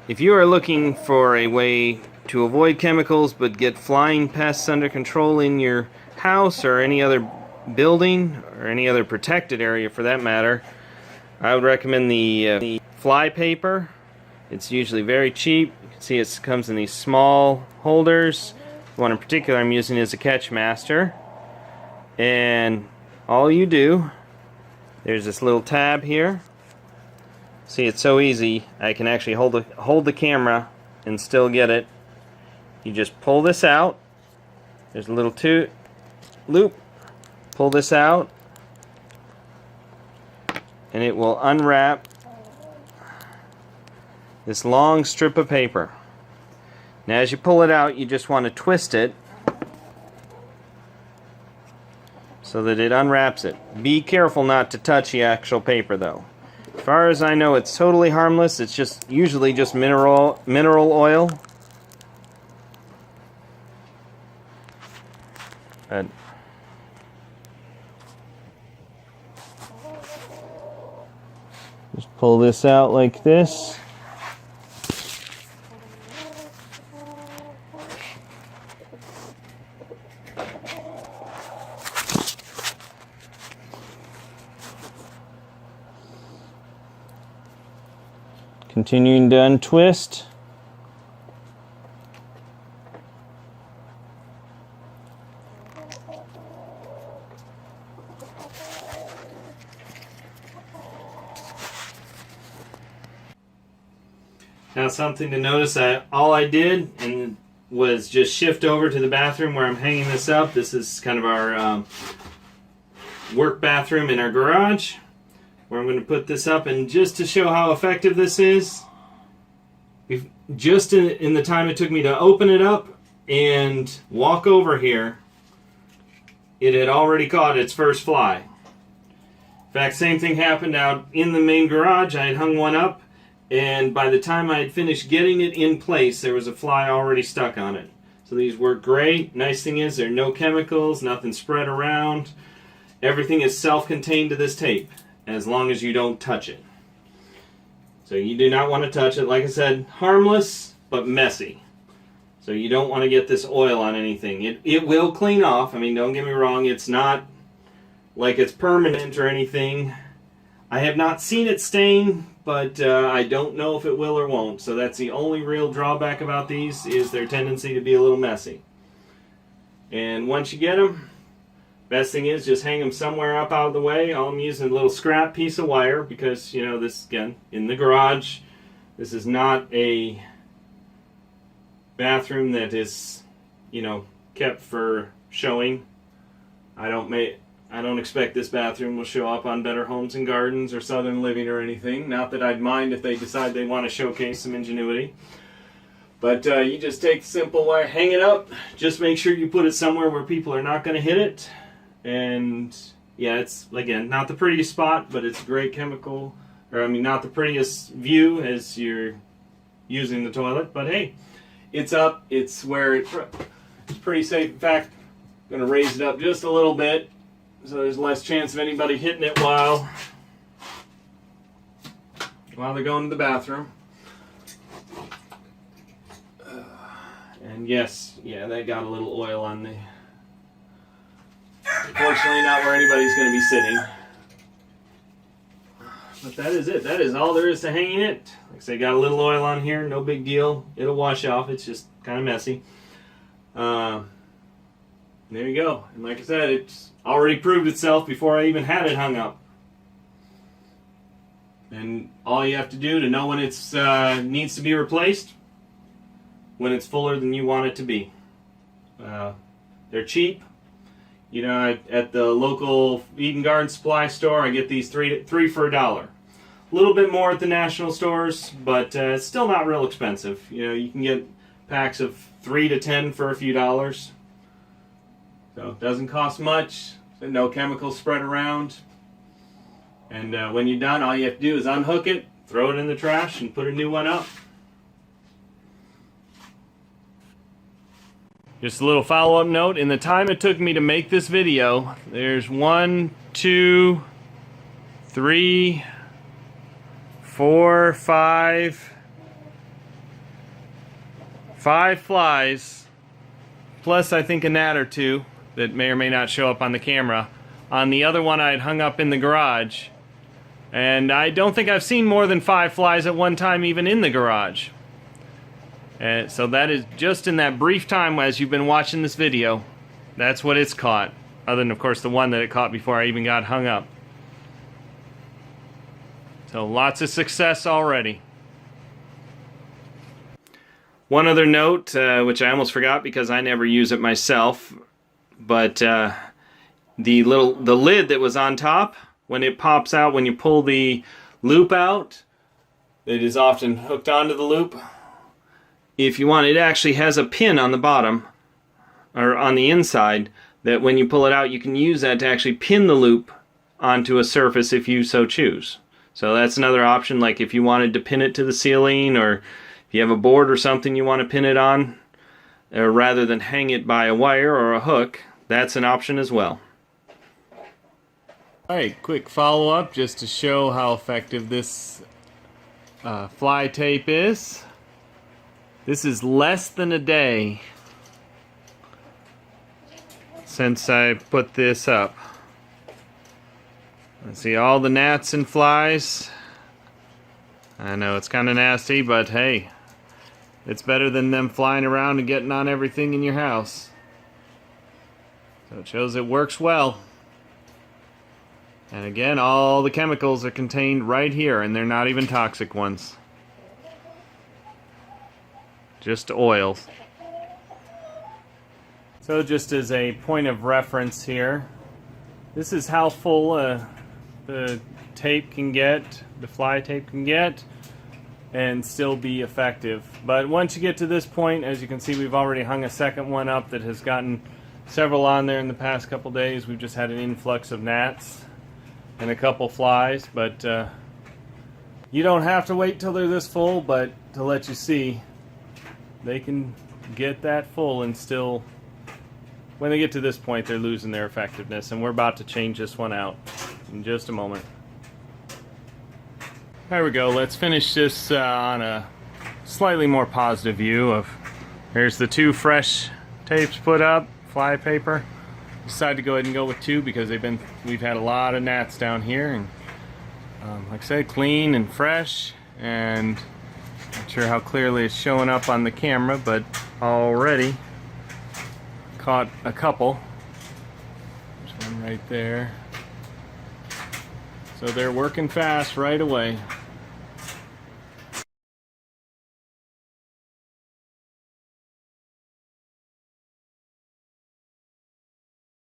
If you are looking for a way to avoid chemicals but get flying pests under control in your house or any other building or any other protected area for that matter, I would recommend the fly paper. It's usually very cheap. You can see it comes in these small holders. The one in particular I'm using is a Catchmaster. And all you do, there's this little tab here. See, it's so easy. I can actually hold the camera and still get it. You just pull this out. There's a little loop. Pull this out, and it will unwrap this long strip of paper. Now, as you pull it out, you just want to twist it so that it unwraps it. Be careful not to touch the actual paper, though. As far as I know, it's totally harmless. It's usually just mineral oil. But just pull this out like this. Continuing to untwist. Now, something to notice, all I did was just shift over to the bathroom where I'm hanging this up. This is kind of our work bathroom in our garage, where I'm going to put this up. And just to show how effective this is, just in the time it took me to open it up and walk over here, it had already caught its first fly. In fact, same thing happened out in the main garage. I had hung one up, and by the time I had finished getting it in place, there was a fly already stuck on it. So these work great. Nice thing is there are no chemicals, nothing spread around. Everything is self-contained to this tape, as long as you don't touch it. So you do not want to touch it. Like I said, harmless, but messy. So you don't want to get this oil on anything. It will clean off. I mean, don't get me wrong. It's not like it's permanent or anything. I have not seen it stain, but I don't know if it will or won't. So that's the only real drawback about these, is their tendency to be a little messy. And once you get them, best thing is just hang them somewhere up out of the way. I'm using a little scrap piece of wire because, you know, this, again, in the garage, this is not a bathroom that is, you know, kept for showing. I don't expect this bathroom will show up on Better Homes and Gardens or Southern Living or anything. Not that I'd mind if they decide they want to showcase some ingenuity. But you just take the simple wire, hang it up. Just make sure you put it somewhere where people are not going to hit it. And yeah, it's, again, not the prettiest spot, but it's a great chemical, or I mean, not the prettiest view as you're using the toilet, but hey, it's up. It's where it's pretty safe. In fact, I'm going to raise it up just a little bit so there's less chance of anybody hitting it while they're going to the bathroom. And yes, yeah, that got a little oil on the... Unfortunately, not where anybody's going to be sitting. But that is it. That is all there is to hanging it. Like I say, got a little oil on here. No big deal. It'll wash off. It's just kind of messy. There you go. And like I said, it's already proved itself before I even had it hung up. And all you have to do to know when it's needs to be replaced, when it's fuller than you want it to be. They're cheap. You know, at the local Eden Garden Supply store, I get these three for $1. A little bit more at the national stores, but it's still not real expensive. You know, you can get packs of 3 to 10 for a few dollars. So it doesn't cost much. No chemicals spread around. And when you're done, all you have to do is unhook it, throw it in the trash, and put a new one up. Just a little follow-up note. In the time it took me to make this video, there's 1, 2, 3, 4, 5, 5 flies, plus I think a gnat or two that may or may not show up on the camera. On the other one I had hung up in the garage. And I don't think I've seen more than 5 flies at one time even in the garage. And so that is just in that brief time as you've been watching this video. That's what it's caught. Other than, of course, the one that it caught before I even got hung up. So lots of success already. One other note, which I almost forgot because I never use it myself, but the lid that was on top, when it pops out, when you pull the loop out, it is often hooked onto the loop. If you want, it actually has a pin on the bottom, or on the inside, that when you pull it out, you can use that to actually pin the loop onto a surface if you so choose. So that's another option, like if you wanted to pin it to the ceiling, or if you have a board or something you want to pin it on, or rather than hang it by a wire or a hook, that's an option as well. Alright, quick follow-up just to show how effective this fly tape is. This is less than a day since I put this up. Let's see, all the gnats and flies. I know it's kind of nasty, but hey, it's better than them flying around and getting on everything in your house. So it shows it works well. And again, all the chemicals are contained right here, and they're not even toxic ones. Just oils. So just as a point of reference here, this is how full the tape can get, the fly tape can get, and still be effective. But once you get to this point, as you can see, we've already hung a second one up that has gotten several on there in the past couple days. We've just had an influx of gnats and a couple flies, but you don't have to wait till they're this full, but to let you see, they can get that full and still, when they get to this point, they're losing their effectiveness, and we're about to change this one out in just a moment. There we go. Let's finish this on a slightly more positive view of, here's the 2 fresh tapes put up, fly paper. Decided to go ahead and go with 2 because we've had a lot of gnats down here, and like I said, clean and fresh, and not sure how clearly it's showing up on the camera, but already caught a couple. There's one right there. So they're working fast right away.